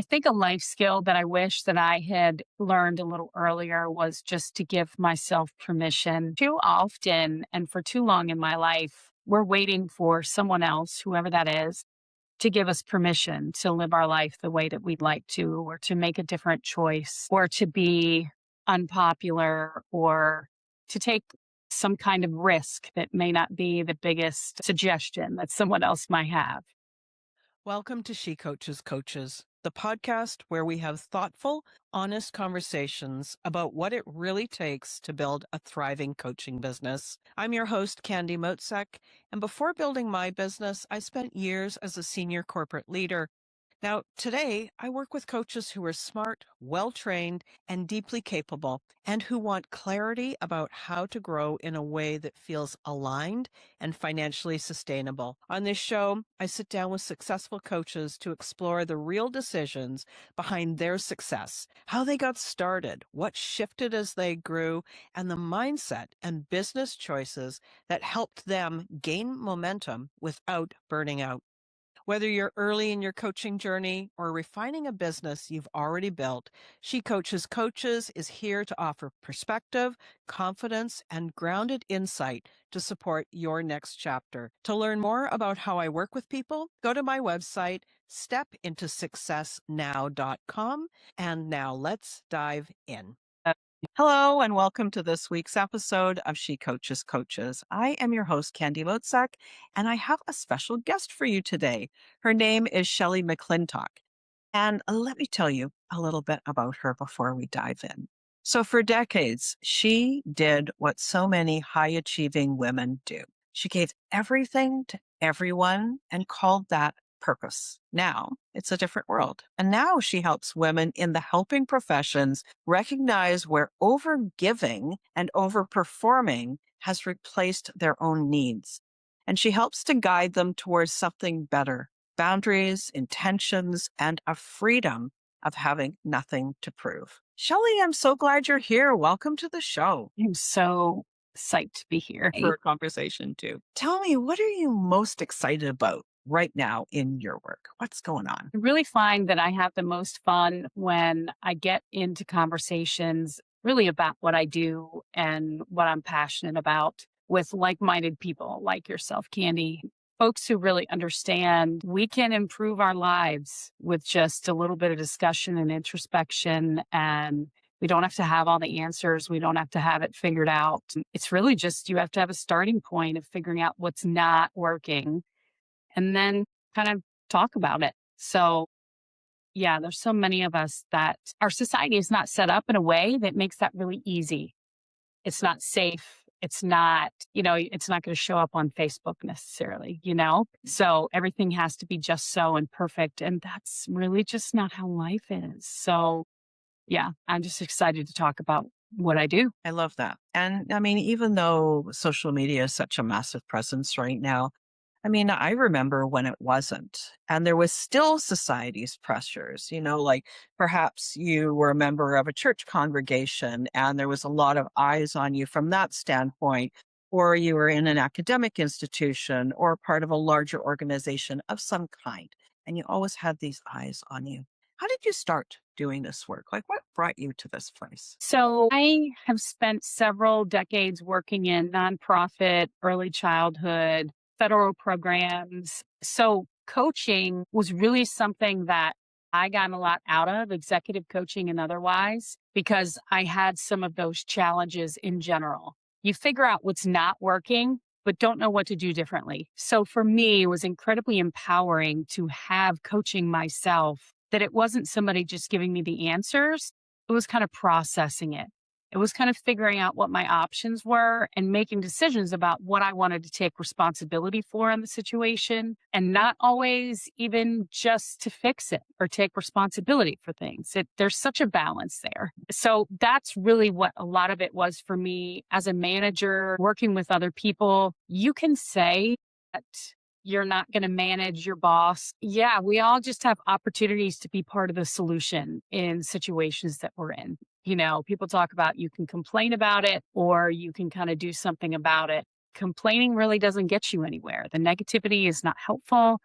think a life skill that I wish that I had learned a little earlier was just to give myself permission. Too often and for too long in my life, we're waiting for someone else, whoever that is, to give us permission to live our life the way that we'd like to, or to make a different choice, or to be unpopular, or to take some kind of risk that may not be the biggest suggestion that someone else might have. Welcome to She Coaches Coaches, the podcast where we have thoughtful, honest conversations about what it really takes to build a thriving coaching business. I'm your host, Candy Motzek, and before building my business, I spent years as a senior corporate leader. Now, today, I work with coaches who are smart, well-trained, and deeply capable, and who want clarity about how to grow in a way that feels aligned and financially sustainable. On this show, I sit down with successful coaches to explore the real decisions behind their success, how they got started, what shifted as they grew, and the mindset and business choices that helped them gain momentum without burning out. Whether you're early in your coaching journey or refining a business you've already built, She Coaches Coaches is here to offer perspective, confidence, and grounded insight to support your next chapter. To learn more about how I work with people, go to my website, stepintosuccessnow.com. And now let's dive in. Hello, and welcome to this week's episode of She Coaches Coaches. I am your host, Candy Motzek, and I have a special guest for you today. Her name is Shelly McClintock. And let me tell you a little bit about her before we dive in. So for decades, she did what so many high-achieving women do. She gave everything to everyone and called that purpose. Now it's a different world. And now she helps women in the helping professions recognize where overgiving and overperforming has replaced their own needs. And she helps to guide them towards something better, boundaries, intentions, and a freedom of having nothing to prove. Shelly, I'm so glad you're here. Welcome to the show. I'm so psyched to be here. For a conversation too. Tell me, what are you most excited about right now in your work? What's going on? I really find that I have the most fun when I get into conversations really about what I do and what I'm passionate about with like-minded people like yourself, Candy. Folks who really understand we can improve our lives with just a little bit of discussion and introspection, and we don't have to have all the answers. We don't have to have it figured out. It's really just you have to have a starting point of figuring out what's not working and then kind of talk about it. So, yeah, there's so many of us that our society is not set up in a way that makes that really easy. It's not safe. It's not, it's not going to show up on Facebook necessarily. So everything has to be just so and perfect. And that's really just not how life is. So, yeah, I'm just excited to talk about what I do. I love that. And I mean, even though social media is such a massive presence right now, I mean, I remember when it wasn't, and there was still society's pressures, like perhaps you were a member of a church congregation and there was a lot of eyes on you from that standpoint, or you were in an academic institution or part of a larger organization of some kind, and you always had these eyes on you. How did you start doing this work? Like, what brought you to this place? So I have spent several decades working in nonprofit, early childhood, federal programs. So coaching was really something that I got a lot out of, executive coaching and otherwise, because I had some of those challenges in general. You figure out what's not working, but don't know what to do differently. So for me, it was incredibly empowering to have coaching myself, that it wasn't somebody just giving me the answers. It was kind of processing it. It was kind of figuring out what my options were and making decisions about what I wanted to take responsibility for in the situation, and not always even just to fix it or take responsibility for things. There's such a balance there. So that's really what a lot of it was for me as a manager, working with other people. You can say that you're not going to manage your boss. Yeah, we all just have opportunities to be part of the solution in situations that we're in. People talk about you can complain about it or you can kind of do something about it. Complaining really doesn't get you anywhere. The negativity is not helpful.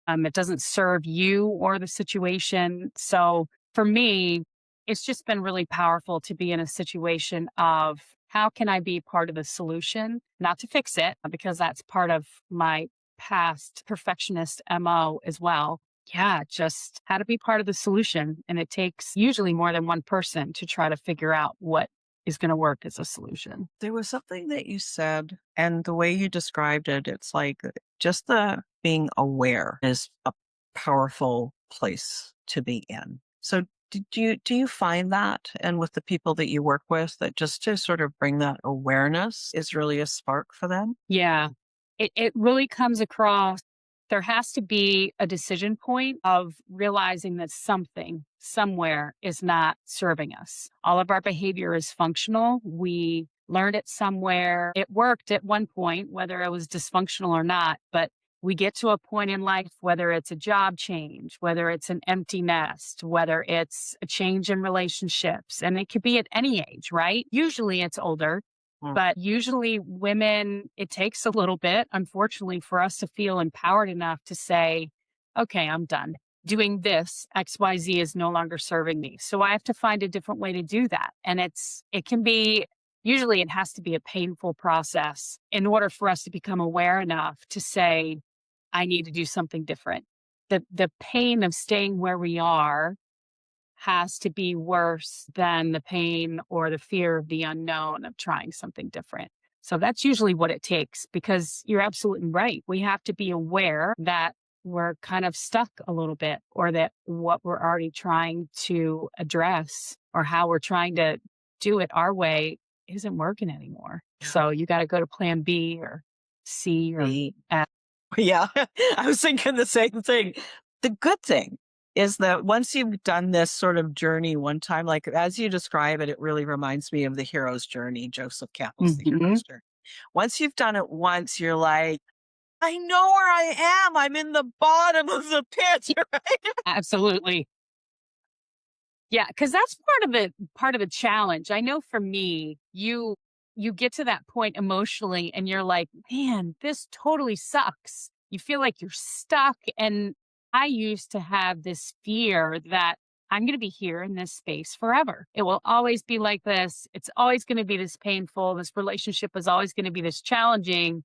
It doesn't serve you or the situation. So for me, it's just been really powerful to be in a situation of how can I be part of the solution, not to fix it, because that's part of my past perfectionist MO as well. Yeah, just how to be part of the solution. And it takes usually more than one person to try to figure out what is going to work as a solution. There was something that you said, and the way you described it, it's like just the being aware is a powerful place to be in. So do you find that, and with the people that you work with, that just to sort of bring that awareness is really a spark for them? Yeah, it really comes across. There has to be a decision point of realizing that something somewhere is not serving us. All of our behavior is functional. We learned it somewhere. It worked at one point, whether it was dysfunctional or not. But we get to a point in life, whether it's a job change, whether it's an empty nest, whether it's a change in relationships, and it could be at any age, right? Usually it's older, but usually women, it takes a little bit, unfortunately, for us to feel empowered enough to say, okay, I'm done. Doing this, XYZ is no longer serving me. So I have to find a different way to do that. And it can be, usually it has to be a painful process in order for us to become aware enough to say, I need to do something different. The pain of staying where we are has to be worse than the pain or the fear of the unknown of trying something different. So that's usually what it takes, because you're absolutely right. We have to be aware that we're kind of stuck a little bit, or that what we're already trying to address or how we're trying to do it our way isn't working anymore. Yeah. So you got to go to plan B or C or B. F. Yeah, I was thinking the same thing. The good thing is that once you've done this sort of journey one time, like as you describe it, it really reminds me of the hero's journey, Joseph Campbell's The Mhm. Hero's Journey. Once you've done it once, you're like, I know where I am. I'm in the bottom of the pit, right? Absolutely. Yeah, because that's part of the challenge. I know for me, you get to that point emotionally and you're like, "Man, this totally sucks." You feel like you're stuck, and I used to have this fear that I'm gonna be here in this space forever. It will always be like this. It's always gonna be this painful. This relationship is always gonna be this challenging.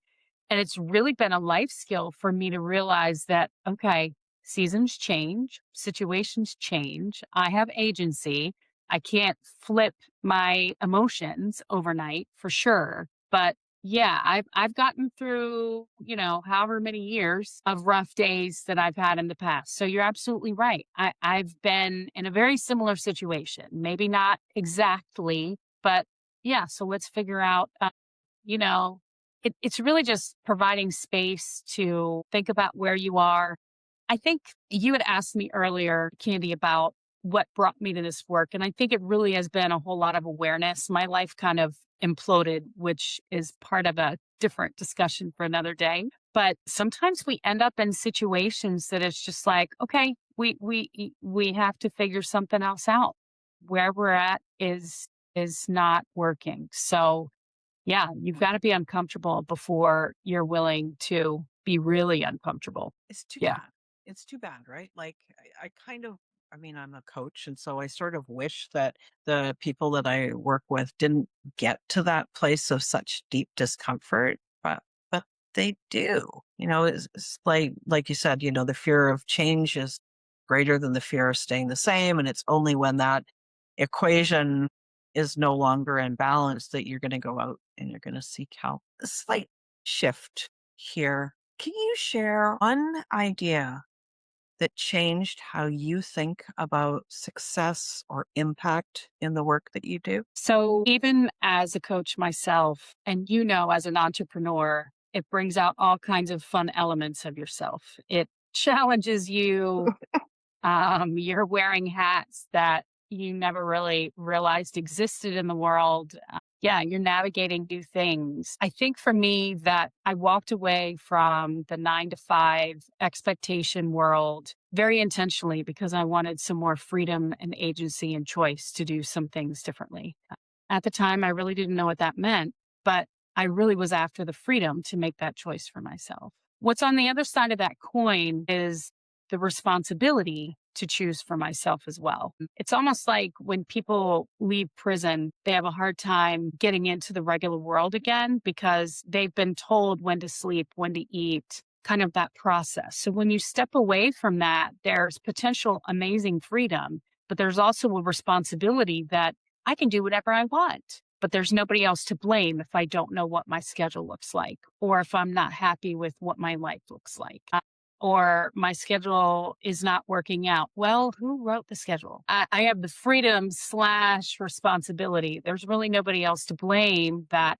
And it's really been a life skill for me to realize that, okay, seasons change, situations change. I have agency. I can't flip my emotions overnight for sure. But yeah, I've gotten through, however many years of rough days that I've had in the past. So you're absolutely right. I've been in a very similar situation. Maybe not exactly, but yeah. So let's figure out you know, it's really just providing space to think about where you are. I think you had asked me earlier, Candy, about what brought me to this work. And I think it really has been a whole lot of awareness. My life kind of imploded, which is part of a different discussion for another day. But sometimes we end up in situations that it's just like, okay, we have to figure something else out. Where we're at is not working. So yeah, you've gotta be uncomfortable before you're willing to be really uncomfortable. It's too Yeah. bad. It's too bad, right? Like, I kind of, I mean, I'm a coach. And so I sort of wish that the people that I work with didn't get to that place of such deep discomfort, but they do. It's like you said, the fear of change is greater than the fear of staying the same. And it's only when that equation is no longer in balance that you're going to go out and you're going to seek help. A slight shift here. Can you share one idea that changed how you think about success or impact in the work that you do? So even as a coach myself, and as an entrepreneur, it brings out all kinds of fun elements of yourself. It challenges you. You're wearing hats that you never really realized existed in the world. Yeah, you're navigating new things. I think for me that I walked away from the 9 to 5 expectation world very intentionally because I wanted some more freedom and agency and choice to do some things differently. At the time, I really didn't know what that meant, but I really was after the freedom to make that choice for myself. What's on the other side of that coin is the responsibility to choose for myself as well. It's almost like when people leave prison, they have a hard time getting into the regular world again because they've been told when to sleep, when to eat, kind of that process. So when you step away from that, there's potential amazing freedom, but there's also a responsibility that I can do whatever I want. But there's nobody else to blame if I don't know what my schedule looks like, or if I'm not happy with what my life looks like, or my schedule is not working out. Well, who wrote the schedule? I have the freedom slash responsibility. There's really nobody else to blame that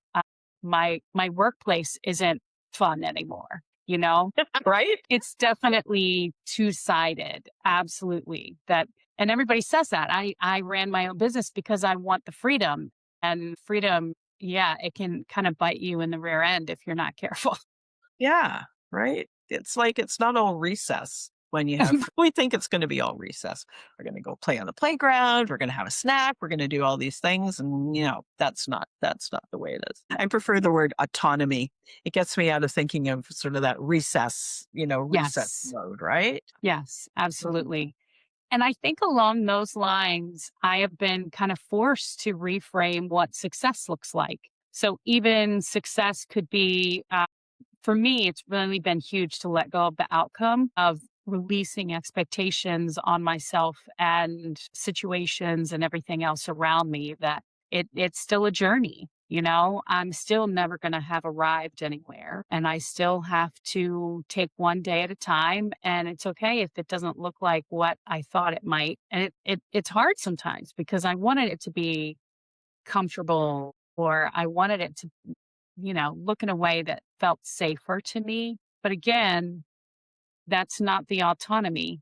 my workplace isn't fun anymore. You know, Right? it's definitely two sided. Absolutely. That, and everybody says that. I ran my own business because I want the freedom, and freedom. Yeah, it can kind of bite you in the rear end if you're not careful. Yeah, right? It's like it's not all recess when you have we think it's gonna be all recess. We're gonna go play on the playground, we're gonna have a snack, we're gonna do all these things, and, that's not the way it is. I prefer the word autonomy. It gets me out of thinking of sort of that recess Yes. mode, right? Yes, Mhm. absolutely. And I think along those lines, I have been kind of forced to reframe what success looks like. So even success could be, for me, it's really been huge to let go of the outcome of releasing expectations on myself and situations and everything else around me, that it's still a journey. I'm still never going to have arrived anywhere, and I still have to take one day at a time. And it's okay if it doesn't look like what I thought it might. And it's hard sometimes because I wanted it to be comfortable, or I wanted it to look in a way that felt safer to me. But again, that's not the autonomy.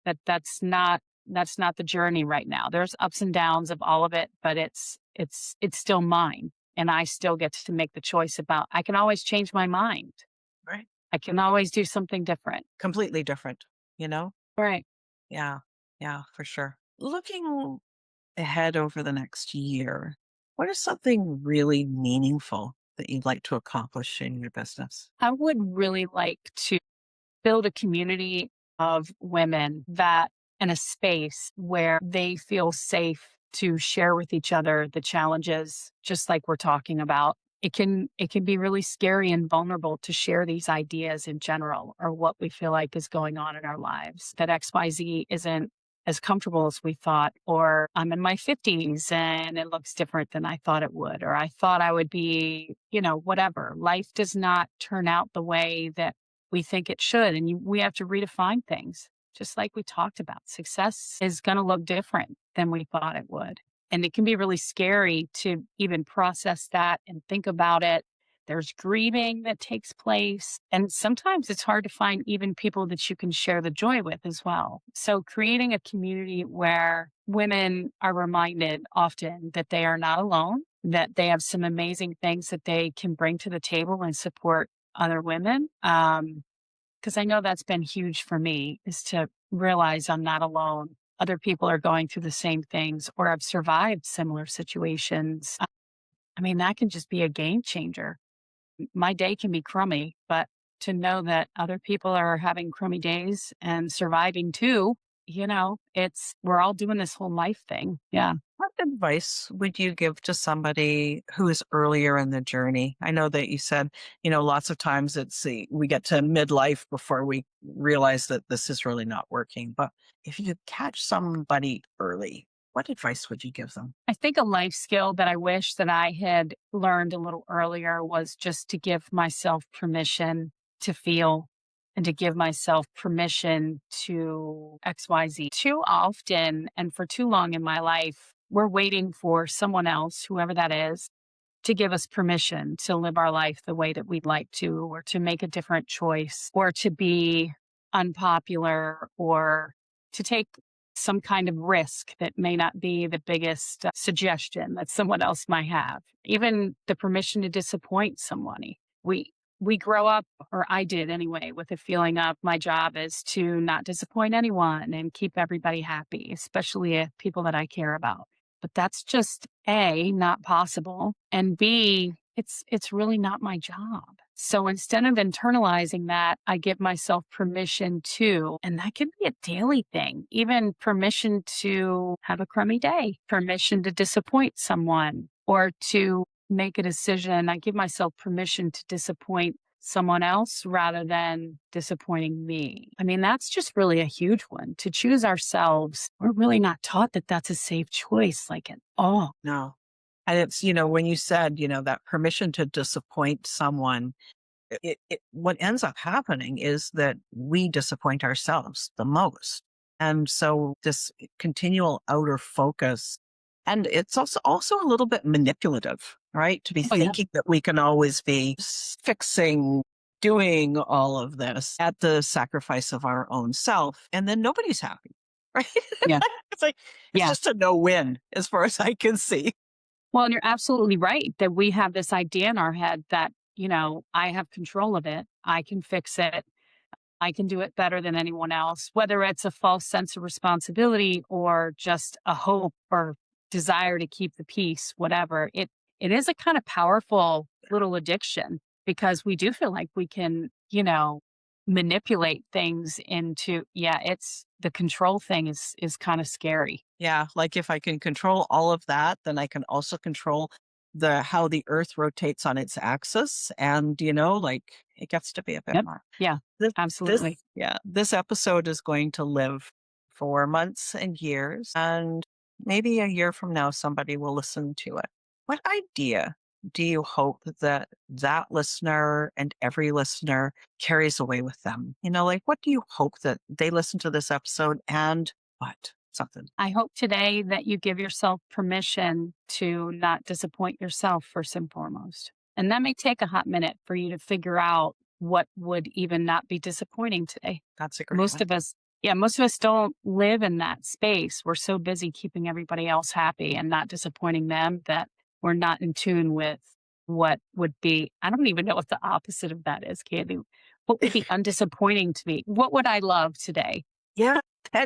That's not the journey right now. There's ups and downs of all of it, but it's still mine. And I still get to make the choice about I can always change my mind. Right? I can always do something different. Completely different, you know? Right. Yeah. Yeah, for sure. Looking ahead over the next year, what is something really meaningful that you'd like to accomplish in your business? I would really like to build a community of women that in a space where they feel safe to share with each other the challenges, just like we're talking about. It can be really scary and vulnerable to share these ideas in general, or what we feel like is going on in our lives, that XYZ isn't as comfortable as we thought, or I'm in my 50s and it looks different than I thought it would, or I thought I would be, whatever. Life does not turn out the way that we think it should. And we have to redefine things, just like we talked about. Success is going to look different than we thought it would. And it can be really scary to even process that and think about it. There's grieving that takes place. And sometimes it's hard to find even people that you can share the joy with as well. So, creating a community where women are reminded often that they are not alone, that they have some amazing things that they can bring to the table and support other women. Because I know that's been huge for me, is to realize I'm not alone. Other people are going through the same things or have survived similar situations. I mean, that can just be a game changer. My day can be crummy, but to know that other people are having crummy days and surviving too, we're all doing this whole life thing. Yeah. What advice would you give to somebody who is earlier in the journey? I know that you said, lots of times we get to midlife before we realize that this is really not working. But if you could catch somebody early, what advice would you give them? I think a life skill that I wish that I had learned a little earlier was just to give myself permission to feel, and to give myself permission to XYZ. Too often and for too long in my life, we're waiting for someone else, whoever that is, to give us permission to live our life the way that we'd like to, or to make a different choice, or to be unpopular, or to take some kind of risk that may not be the biggest suggestion that someone else might have. Even the permission to disappoint someone. We grow up, or I did anyway, with a feeling of my job is to not disappoint anyone and keep everybody happy, especially people that I care about. But that's just A, not possible. And B, it's really not my job. So instead of internalizing that, I give myself permission to, and that can be a daily thing, even permission to have a crummy day, permission to disappoint someone or to make a decision. I give myself permission to disappoint someone else rather than disappointing me. I mean, that's just really a huge one. To choose ourselves, we're really not taught that that's a safe choice, like at all. No. And it's, when you said, that permission to disappoint someone, what ends up happening is that we disappoint ourselves the most. And so this continual outer focus, and it's also a little bit manipulative, right? To be Oh, yeah. thinking that we can always be fixing, doing all of this at the sacrifice of our own self. And then nobody's happy, right? Yeah. It's like, it's Yeah. just a no-win as far as I can see. Well, and you're absolutely right that we have this idea in our head that, I have control of it. I can fix it. I can do it better than anyone else, whether it's a false sense of responsibility or just a hope or desire to keep the peace, whatever. It is a kind of powerful little addiction because we do feel like we can, manipulate things into, yeah, it's the control thing is kind of scary. Yeah, like if I can control all of that, then I can also control how the earth rotates on its axis. And, like it gets to be a bit Yep. more. Yeah, absolutely. This episode is going to live for months and years. And maybe a year from now, somebody will listen to it. What idea do you hope that listener and every listener carries away with them? Like what do you hope that they listen to this episode and what? Something. I hope today that you give yourself permission to not disappoint yourself first and foremost. And that may take a hot minute for you to figure out what would even not be disappointing today. That's a great Most one. of us, yeah, most of us don't live in that space. We're so busy keeping everybody else happy and not disappointing them that we're not in tune with what would be. I don't even know what the opposite of that is, Candy. What would be undisappointing to me? What would I love today? Yeah.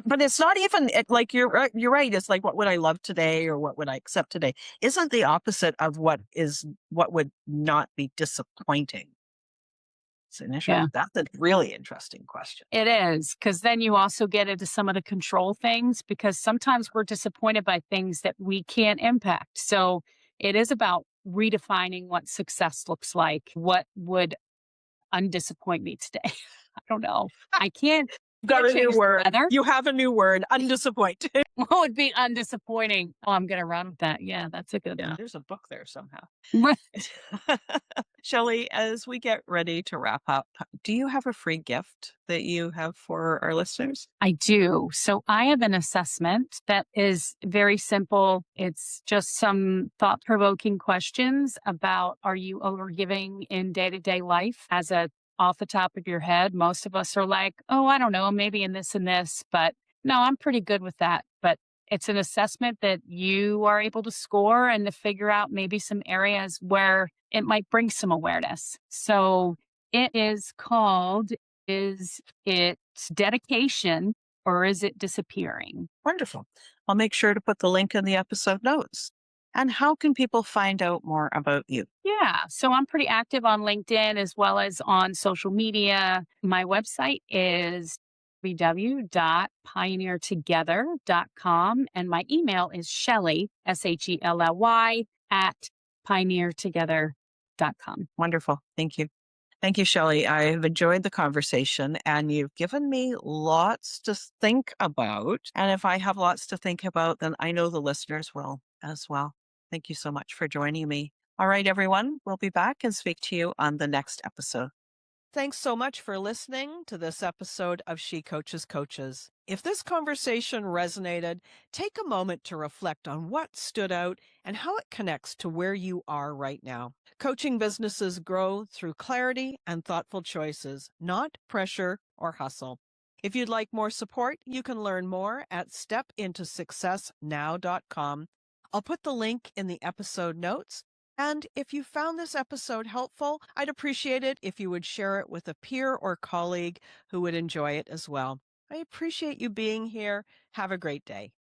But it's not even like you're right. You're right. It's like, what would I love today or what would I accept today? Isn't the opposite of what would not be disappointing? Yeah. That's a really interesting question. It is, because then you also get into some of the control things because sometimes we're disappointed by things that we can't impact. So it is about redefining what success looks like. What would undisappoint me today? I don't know. I Got can't a new change the word. weather. You have a new word, undisappointed. What would be undisappointing? Oh, I'm gonna run with that. Yeah, that's a good Yeah, one. there's a book there somehow. Shelley, as we get ready to wrap up, do you have a free gift that you have for our listeners? I do. So I have an assessment that is very simple. It's just some thought provoking questions about, are you overgiving in day to day life? As a off the top of your head, most of us are like, oh, I don't know, maybe in this and this, but no, I'm pretty good with that. But it's an assessment that you are able to score and to figure out maybe some areas where it might bring some awareness. So it is called, is it dedication or is it disappearing? Wonderful. I'll make sure to put the link in the episode notes. And how can people find out more about you? Yeah. So I'm pretty active on LinkedIn as well as on social media. My website is www.pioneertogether.com. And my email is Shelly, Shelly, at pioneertogether.com. Wonderful. Thank you. Thank you, Shelley. I've enjoyed the conversation and you've given me lots to think about. And if I have lots to think about, then I know the listeners will as well. Thank you so much for joining me. All right, everyone, we'll be back and speak to you on the next episode. Thanks so much for listening to this episode of She Coaches Coaches. If this conversation resonated, take a moment to reflect on what stood out and how it connects to where you are right now. Coaching businesses grow through clarity and thoughtful choices, not pressure or hustle. If you'd like more support, you can learn more at stepintosuccessnow.com. I'll put the link in the episode notes. And if you found this episode helpful, I'd appreciate it if you would share it with a peer or colleague who would enjoy it as well. I appreciate you being here. Have a great day.